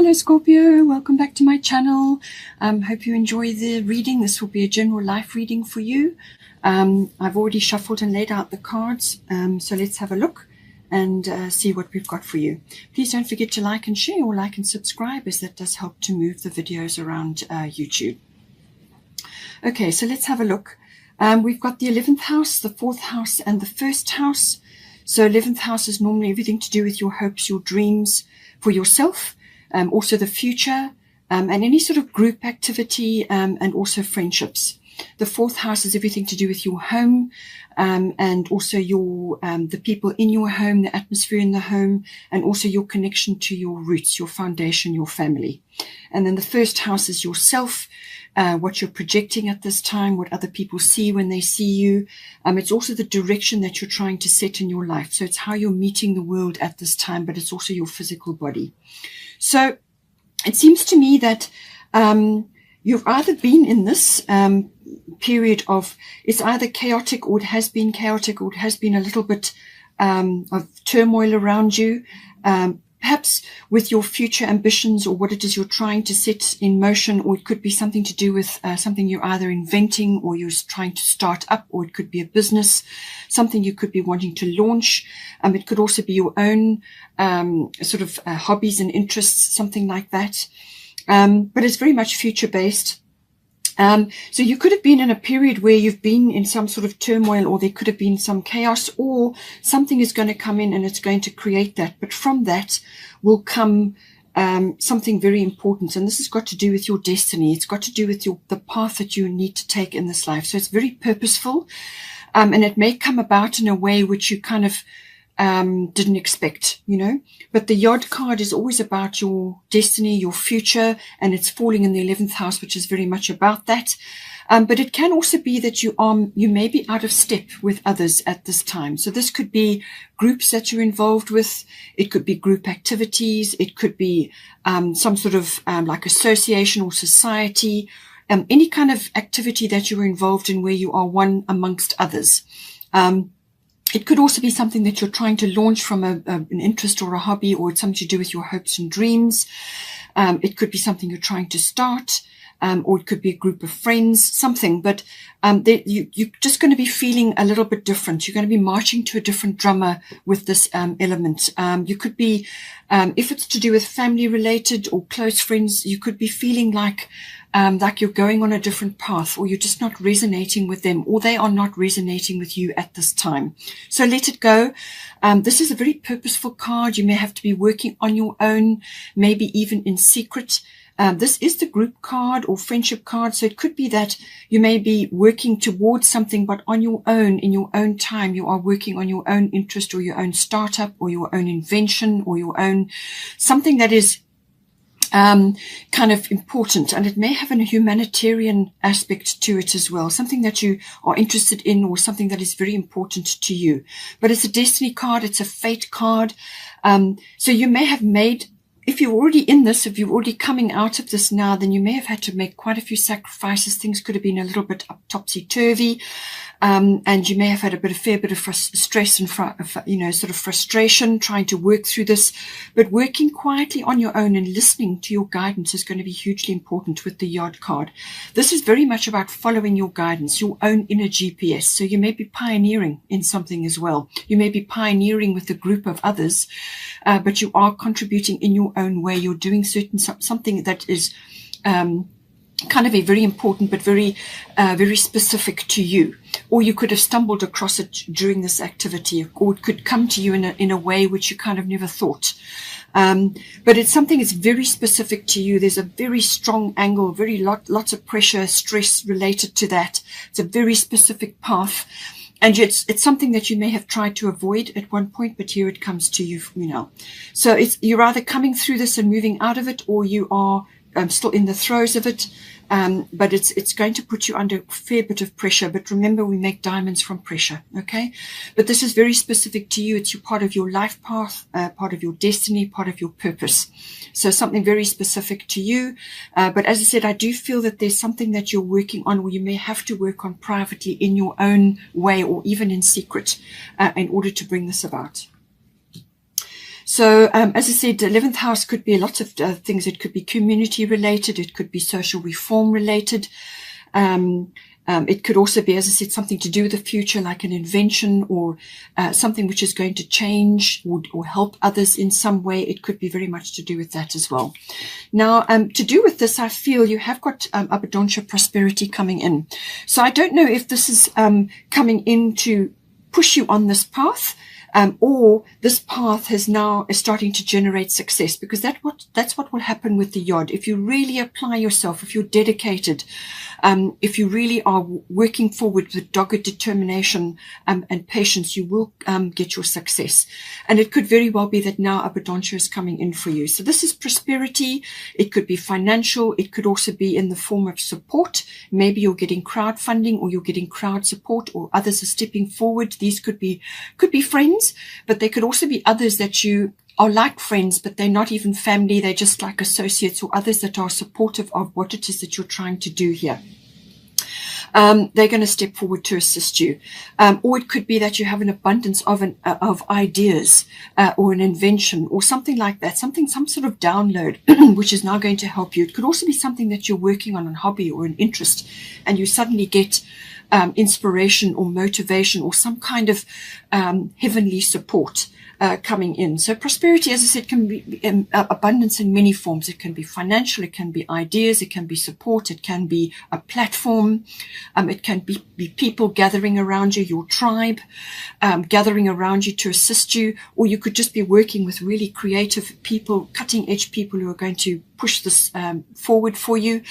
Hello Scorpio, welcome back to my channel. Hope you enjoy the reading. This will be a general life reading for you. I've already shuffled and laid out the cards, so let's have a look and see what we've got for you. Please don't forget to like and share, or like and subscribe, as that does help to move the videos around YouTube. Okay, so let's have a look. We've got the 11th house, the 4th house, and the 1st house. So 11th house is normally everything to do with your hopes, your dreams for yourself. Also the future, and any sort of group activity, and also friendships. The 4th house is everything to do with your home, and also your the people in your home, the atmosphere in the home, and also your connection to your roots, your foundation, your family. And then the 1st house is yourself, what you're projecting at this time, what other people see when they see you. It's also the direction that you're trying to set in your life. So it's how you're meeting the world at this time, but it's also your physical body. So it seems to me that you've either been in this period of, it's either chaotic, or it has been chaotic, or it has been a little bit of turmoil around you, perhaps with your future ambitions or what it is you're trying to set in motion, or it could be something to do with something you're either inventing or you're trying to start up, or it could be a business, something you could be wanting to launch. It could also be your own sort of hobbies and interests, something like that. But it's very much future based. So you could have been in a period where you've been in some sort of turmoil, or there could have been some chaos, or something is going to come in and it's going to create that. But from that will come something very important. And this has got to do with your destiny. It's got to do with the path that you need to take in this life. So it's very purposeful. And it may come about in a way which you kind of didn't expect, you know. But the Yod card is always about your destiny, your future, and it's falling in the 11th house, which is very much about that. But it can also be that you may be out of step with others at this time. So this could be groups that you're involved with. It could be group activities. It could be some sort of like association or society, any kind of activity that you're involved in where you are one amongst others. It could also be something that you're trying to launch from an interest or a hobby, or it's something to do with your hopes and dreams. It could be something you're trying to start, or it could be a group of friends, something. But you're just going to be feeling a little bit different. You're going to be marching to a different drummer with this element. You could be, if it's to do with family related or close friends, you could be feeling like you're going on a different path, or you're just not resonating with them, or they are not resonating with you at this time. So let it go. This is a very purposeful card. You may have to be working on your own, maybe even in secret. This is the group card or friendship card. So it could be that you may be working towards something, but on your own, in your own time, you are working on your own interest, or your own startup, or your own invention, or your own something that is kind of important, and it may have a humanitarian aspect to it as well, something that you are interested in, or something that is very important to you. But it's a destiny card, it's a fate card. So you may have made, if you're already in this, if you're already coming out of this now, then you may have had to make quite a few sacrifices. Things could have been a little bit topsy-turvy. And you may have had a fair bit of stress and, sort of frustration trying to work through this. But working quietly on your own and listening to your guidance is going to be hugely important with the Yod card. This is very much about following your guidance, your own inner GPS. So you may be pioneering in something as well. You may be pioneering with a group of others, but you are contributing in your own way. You're doing something that is kind of a very important, but very specific to you. Or you could have stumbled across it during this activity, or it could come to you in a way which you kind of never thought. But it's something that's very specific to you. There's a very strong angle, lots of pressure, stress related to that. It's a very specific path. And it's something that you may have tried to avoid at one point, but here it comes to you, you know. So you're either coming through this and moving out of it, or you are still in the throes of it. But it's going to put you under a fair bit of pressure. But remember, we make diamonds from pressure, okay? But this is very specific to you. It's part of your life path, part of your destiny, part of your purpose. So something very specific to you. But as I said, I do feel that there's something that you're working on, or you may have to work on privately in your own way, or even in secret, in order to bring this about. So, as I said, 11th house could be lots of things. It could be community related. It could be social reform related. It could also be, as I said, something to do with the future, like an invention or something which is going to change or help others in some way. It could be very much to do with that as well. Now, to do with this, I feel you have got abundancia prosperity coming in. So I don't know if this is coming in to push you on this path, or this path is starting to generate success, because that's what will happen with the yod. If you really apply yourself, if you're dedicated, if you really are working forward with dogged determination and patience, you will get your success. And it could very well be that now abundancia is coming in for you. So this is prosperity. It could be financial. It could also be in the form of support. Maybe you're getting crowdfunding, or you're getting crowd support, or others are stepping forward. These could be friends, but they could also be others that you are like friends, but they're not even family. They're just like associates, or others that are supportive of what it is that you're trying to do here. They're going to step forward to assist you. Or it could be that you have an abundance of ideas, or an invention or something like that, some sort of download, which is now going to help you. It could also be something that you're working on, a hobby or an interest, and you suddenly get inspiration or motivation or some kind of heavenly support coming in. So prosperity, as I said, can be abundance in many forms. It can be financial, it can be ideas, it can be support, it can be a platform, it can be people gathering around you, your tribe, gathering around you to assist you, or you could just be working with really creative people, cutting edge people who are going to push this forward for you.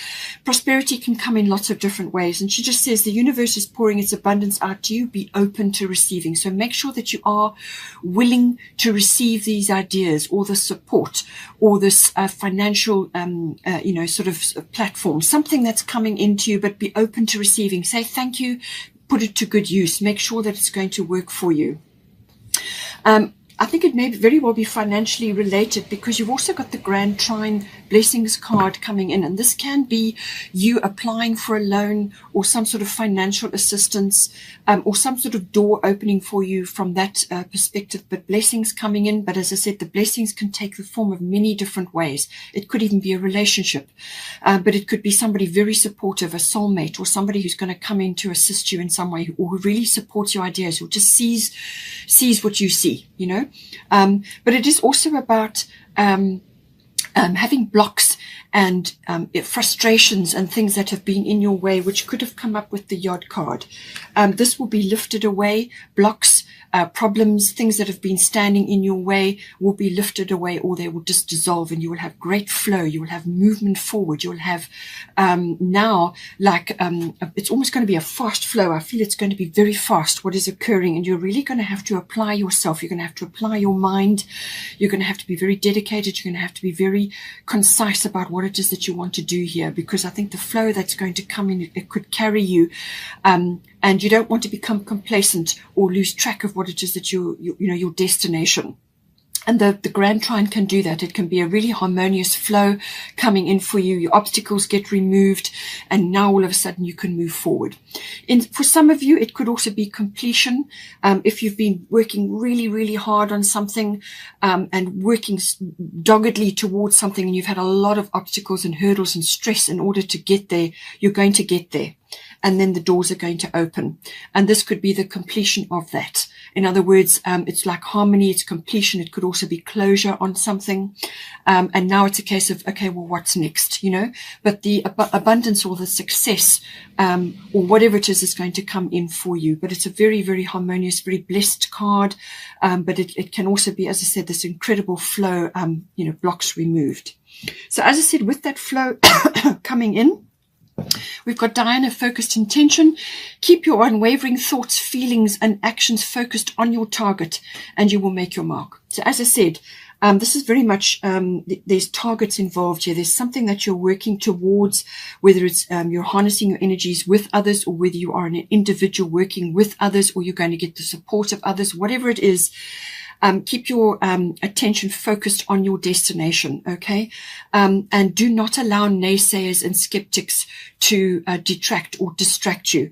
Prosperity can come in lots of different ways. And she just says the universe is pouring its abundance out to you. Be open to receiving. So make sure that you are willing to receive these ideas, or the support, or this financial, sort of platform, something that's coming into you, but be open to receiving. Say thank you, put it to good use. Make sure that it's going to work for you. I think it may very well be financially related, because you've also got the Grand Trine Blessings card coming in. And this can be you applying for a loan, or some sort of financial assistance, or some sort of door opening for you from that perspective. But blessings coming in. But as I said, the blessings can take the form of many different ways. It could even be a relationship, but it could be somebody very supportive, a soulmate, or somebody who's going to come in to assist you in some way, or who really supports your ideas, or just sees what you see, you know. But it is also about having blocks and frustrations and things that have been in your way, which could have come up with the Yod card. This will be lifted away. Blocks, problems, things that have been standing in your way will be lifted away, or they will just dissolve, and you will have great flow. You will have movement forward. You'll have now, like, it's almost going to be a fast flow. I feel it's going to be very fast what is occurring, and you're really going to have to apply yourself. You're going to have to apply your mind. You're going to have to be very dedicated. You're going to have to be very concise about what it is that you want to do here, because I think the flow that's going to come in, it could carry you, and you don't want to become complacent or lose track of what it is that your destination. And the Grand Trine can do that. It can be a really harmonious flow coming in for you. Your obstacles get removed, and now all of a sudden you can move forward. For some of you, it could also be completion. If you've been working really, really hard on something, and working doggedly towards something, and you've had a lot of obstacles and hurdles and stress in order to get there, you're going to get there. And then the doors are going to open. And this could be the completion of that. In other words, it's like harmony, it's completion. It could also be closure on something. And now it's a case of, okay, well, what's next, you know? But the abundance or the success, or whatever it is going to come in for you. But it's a very, very harmonious, very blessed card. But it can also be, as I said, this incredible flow, blocks removed. So as I said, with that flow coming in, we've got Diana, focused intention. Keep your unwavering thoughts, feelings, and actions focused on your target, and you will make your mark. So as I said, this is very much, there's targets involved here. There's something that you're working towards, whether it's you're harnessing your energies with others, or whether you are an individual working with others, or you're going to get the support of others, whatever it is. Keep your attention focused on your destination, okay? And do not allow naysayers and skeptics to detract or distract you.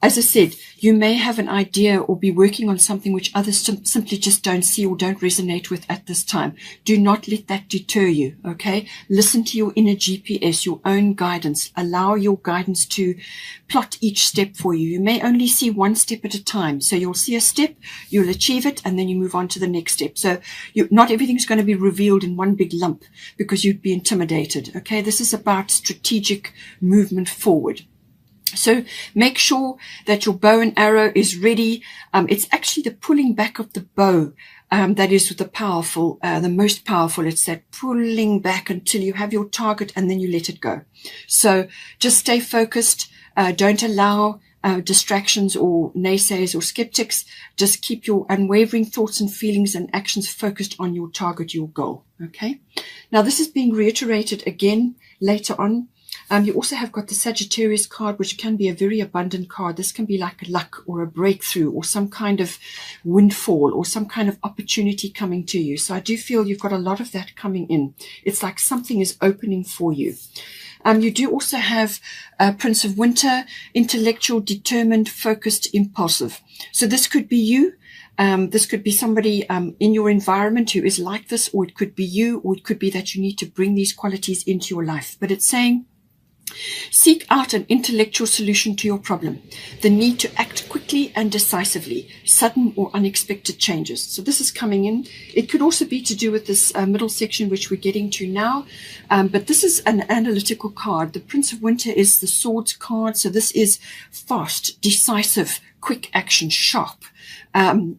as I said, you may have an idea or be working on something which others simply just don't see or don't resonate with at this time. Do not let that deter you, okay? Listen to your inner GPS, your own guidance. Allow your guidance to plot each step for you. You may only see one step at a time. So you'll see a step, you'll achieve it, and then you move on to the next step. So not everything's going to be revealed in one big lump because you'd be intimidated, okay? This is about strategic movement forward. So make sure that your bow and arrow is ready. It's actually the pulling back of the bow that is the powerful, the most powerful. It's that pulling back until you have your target and then you let it go. So just stay focused. Don't allow distractions or naysayers or skeptics. Just keep your unwavering thoughts and feelings and actions focused on your target, your goal. Okay. Now this is being reiterated again later on. You also have got the Sagittarius card, which can be a very abundant card. This can be like luck or a breakthrough or some kind of windfall or some kind of opportunity coming to you. So I do feel you've got a lot of that coming in. It's like something is opening for you. You do also have Prince of Winter, intellectual, determined, focused, impulsive. So this could be you. This could be somebody in your environment who is like this, or it could be you, or it could be that you need to bring these qualities into your life. But it's saying, seek out an intellectual solution to your problem. The need to act quickly and decisively, sudden or unexpected changes. So this is coming in. It could also be to do with this middle section, which we're getting to now. But this is an analytical card. The Prince of Winter is the Swords card. So this is fast, decisive, quick action, sharp,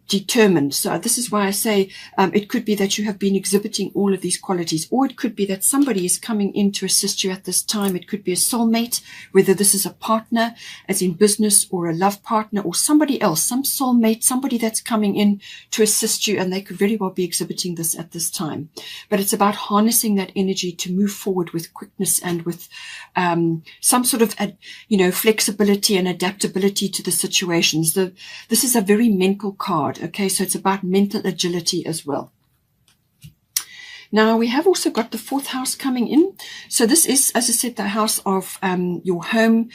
determined. So this is why I say it could be that you have been exhibiting all of these qualities, or it could be that somebody is coming in to assist you at this time. It could be a soulmate, whether this is a partner, as in business, or a love partner, or somebody else, some soulmate, somebody that's coming in to assist you, and they could very well be exhibiting this at this time. But it's about harnessing that energy to move forward with quickness and with some sort of, flexibility and adaptability to the situations. This is a very mental card, okay? So it's about mental agility as well. Now, we have also got the 4th house coming in. So this is, as I said, the house of your home,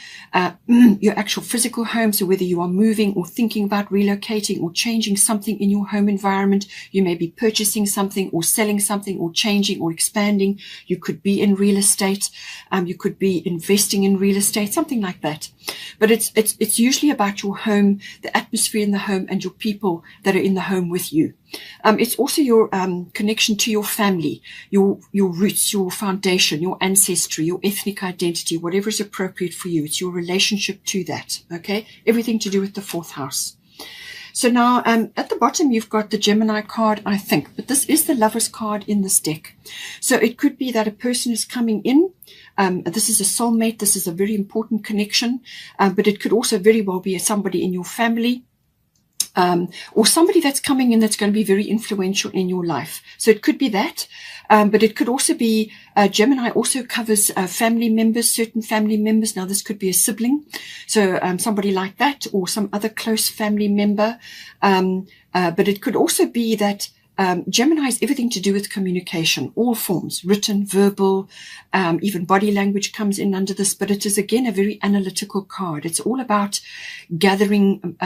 your actual physical home. So whether you are moving or thinking about relocating or changing something in your home environment, you may be purchasing something or selling something or changing or expanding. You could be in real estate. You could be investing in real estate, something like that. But it's usually about your home, the atmosphere in the home, and your people that are in the home with you. It's also your connection to your family, your roots, your foundation, your ancestry, your ethnic identity, whatever is appropriate for you. It's your relationship to that, okay? Everything to do with the 4th house. So now at the bottom, you've got the Gemini card, I think, but this is the Lover's card in this deck. So it could be that a person is coming in. This is a soulmate. This is a very important connection, but it could also very well be somebody in your family. Or somebody that's coming in that's going to be very influential in your life. So it could be that, but it could also be, Gemini also covers family members, certain family members. Now this could be a sibling, so somebody like that, or some other close family member. But it could also be that Gemini is everything to do with communication, all forms, written, verbal, even body language comes in under this, but it is again a very analytical card. It's all about gathering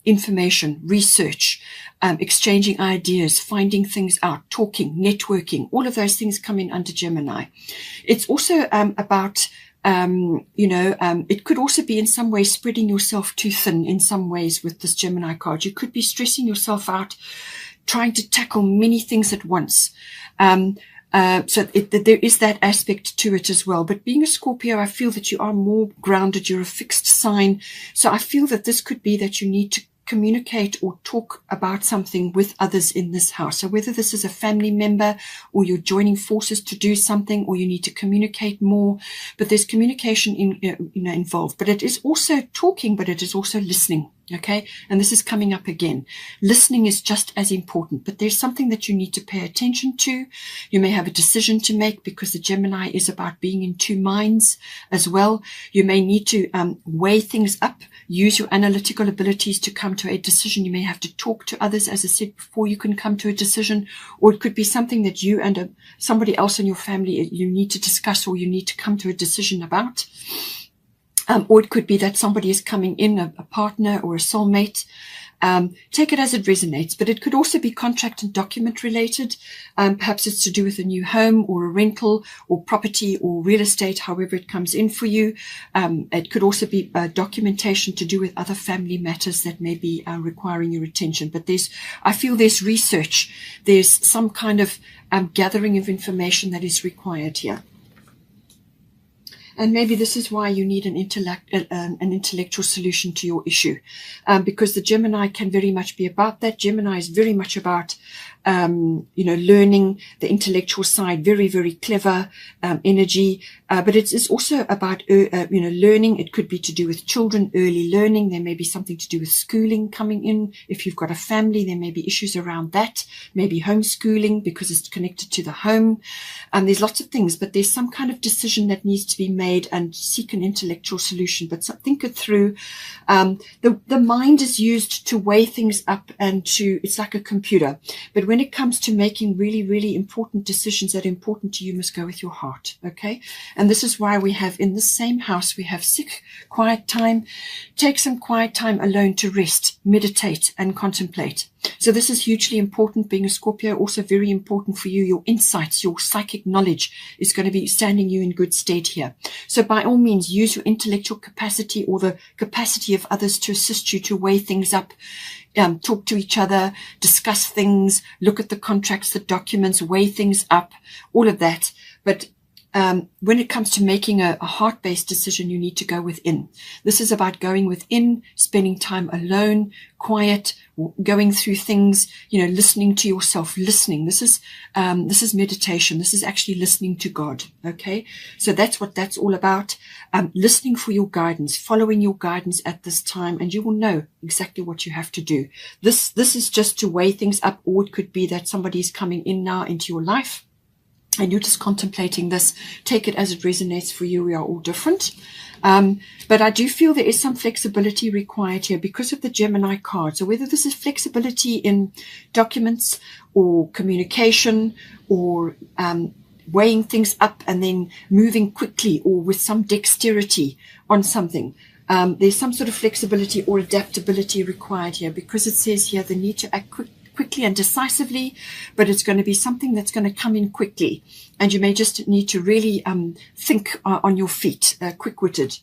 information, research, exchanging ideas, finding things out, talking, networking, all of those things come in under Gemini. It's also about it could also be in some way spreading yourself too thin in some ways with this Gemini card. You could be stressing yourself out, trying to tackle many things at once. So there is that aspect to it as well. But being a Scorpio, I feel that you are more grounded. You're a fixed sign. So I feel that this could be that you need to communicate or talk about something with others in this house. So whether this is a family member or you're joining forces to do something, or you need to communicate more, but there's communication involved. But it is also talking, but it is also listening. Okay. And this is coming up again. Listening is just as important, but there's something that you need to pay attention to. You may have a decision to make, because the Gemini is about being in two minds as well. You may need to weigh things up, use your analytical abilities to come to a decision. You may have to talk to others, as I said before, you can come to a decision, or it could be something that you and somebody else in your family you need to discuss, or you need to come to a decision about. Or it could be that somebody is coming in, a partner or a soulmate. Take it as it resonates, but it could also be contract and document related. Perhaps it's to do with a new home or a rental or property or real estate, however it comes in for you. It could also be documentation to do with other family matters that may be requiring your attention. But I feel there's research. There's some kind of gathering of information that is required here. And maybe this is why you need an intellectual solution to your issue, because the Gemini can very much be about that. Gemini is very much about, learning, the intellectual side, very, very clever energy. But it's also about, learning. It could be to do with children, early learning. There may be something to do with schooling coming in. If you've got a family, there may be issues around that. Maybe homeschooling because it's connected to the home. There's lots of things, but there's some kind of decision that needs to be made and seek an intellectual solution. But think it through. The mind is used to weigh things up and it's like a computer. But when it comes to making really, really important decisions that are important to you, must go with your heart. Okay. And this is why we have in the same house, we have sick, quiet time. Take some quiet time alone to rest, meditate and contemplate. So this is hugely important. Being a Scorpio, also very important for you. Your insights, your psychic knowledge is going to be standing you in good stead here. So by all means, use your intellectual capacity or the capacity of others to assist you to weigh things up, talk to each other, discuss things, look at the contracts, the documents, weigh things up, all of that. But when it comes to making a heart-based decision, you need to go within. This is about going within, spending time alone, quiet, going through things, listening to yourself, listening. This is meditation. This is actually listening to God. Okay. So that's what that's all about. Listening for your guidance, following your guidance at this time, and you will know exactly what you have to do. This is just to weigh things up, or it could be that somebody is coming in now into your life and you're just contemplating this. Take it as it resonates for you. We are all different. But I do feel there is some flexibility required here because of the Gemini card. So whether this is flexibility in documents or communication or weighing things up and then moving quickly or with some dexterity on something, there's some sort of flexibility or adaptability required here, because it says here the need to act quickly and decisively, but it's going to be something that's going to come in quickly, and you may just need to really think on your feet, quick-witted.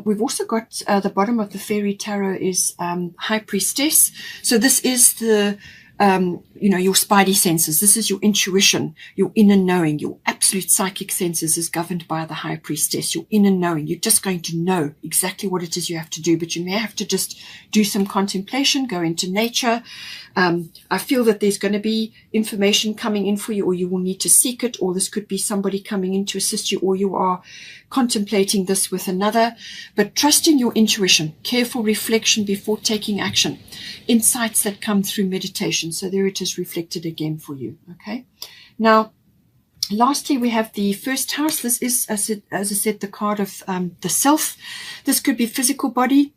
We've also got the bottom of the fairy tarot is High Priestess. So this is the your spidey senses. This is your intuition, your inner knowing. Your absolute psychic senses is governed by the High Priestess, your inner knowing. You're just going to know exactly what it is you have to do, but you may have to just do some contemplation, go into nature. I feel that there's going to be information coming in for you, or you will need to seek it, or this could be somebody coming in to assist you, or you are contemplating this with another. But trust in your intuition, careful reflection before taking action, insights that come through meditation. So there it is reflected again for you. Okay. Now, lastly, we have the first house. This is, as I said, the card of the self. This could be physical body.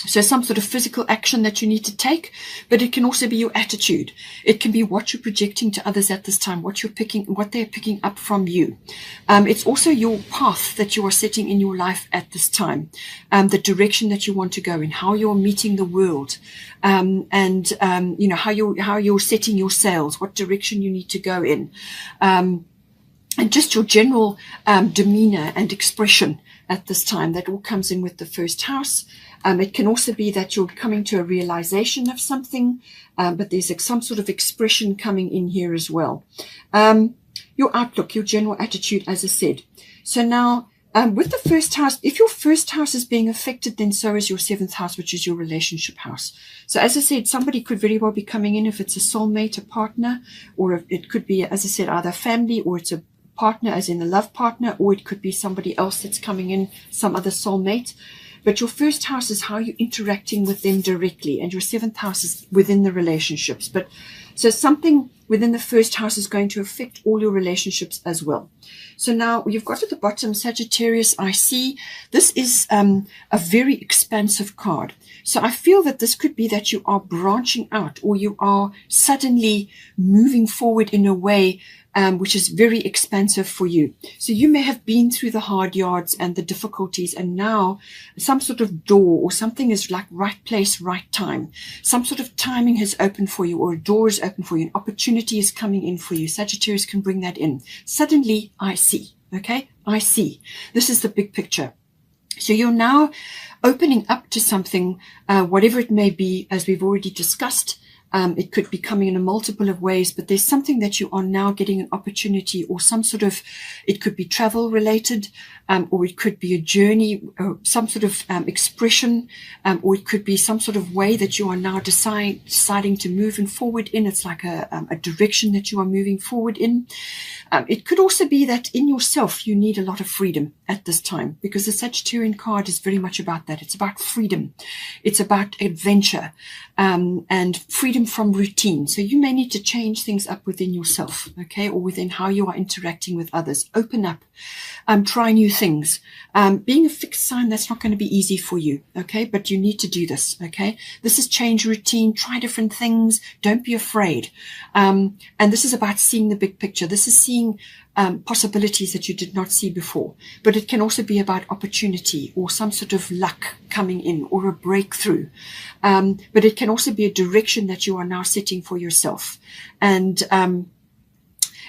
So some sort of physical action that you need to take, but it can also be your attitude. It can be what you're projecting to others at this time, what they're picking up from you. It's also your path that you are setting in your life at this time, the direction that you want to go in, how you're meeting the world, and how you're setting your sails, what direction you need to go in, and just your general demeanor and expression at this time. That all comes in with the first house. It can also be that you're coming to a realization of something, but there's some sort of expression coming in here as well. Your outlook, your general attitude, as I said. So now, with the first house, if your first house is being affected, then so is your seventh house, which is your relationship house. So as I said, somebody could very well be coming in if it's a soulmate, a partner, or it could be, as I said, either family, or it's a partner, as in a love partner, or it could be somebody else that's coming in, some other soulmate. But your first house is how you're interacting with them directly, and your seventh house is within the relationships. But so something within the first house is going to affect all your relationships as well. So now you've got at the bottom Sagittarius. I see this is a very expansive card. So I feel that this could be that you are branching out, or you are suddenly moving forward in a way which is very expansive for you. So you may have been through the hard yards and the difficulties, and now some sort of door or something is like right place, right time. Some sort of timing has opened for you, or a door is open for you, an opportunity is coming in for you. Sagittarius can bring that in. Suddenly, I see. Okay, I see. This is the big picture. So you're now opening up to something, whatever it may be, as we've already discussed. It could be coming in a multiple of ways, but there's something that you are now getting an opportunity, or some sort of, it could be travel related, or it could be a journey, or some sort of expression, or it could be some sort of way that you are now deciding to move forward in. It's like a direction that you are moving forward in. It could also be that in yourself you need a lot of freedom at this time, because the Sagittarian card is very much about that. It's about freedom. It's about adventure, and freedom from routine. So you may need to change things up within yourself, okay, or within how you are interacting with others. Open up, try new things. Being a fixed sign, that's not going to be easy for you, okay, but you need to do this, okay. This is change routine, try different things, don't be afraid. And this is about seeing the big picture. This is seeing possibilities that you did not see before. But it can also be about opportunity, or some sort of luck coming in, or a breakthrough. But it can also be a direction that you are now setting for yourself. And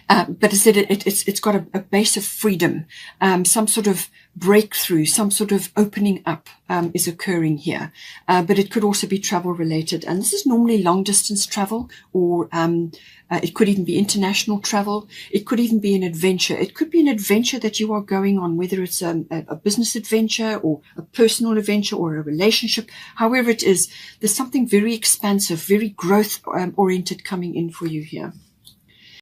but I said it's got a base of freedom, some sort of breakthrough, some sort of opening up is occurring here. But it could also be travel related. And this is normally long distance travel, or it could even be international travel. It could even be an adventure. It could be an adventure that you are going on, whether it's a business adventure, or a personal adventure, or a relationship. However it is, there's something very expansive, very growth oriented coming in for you here.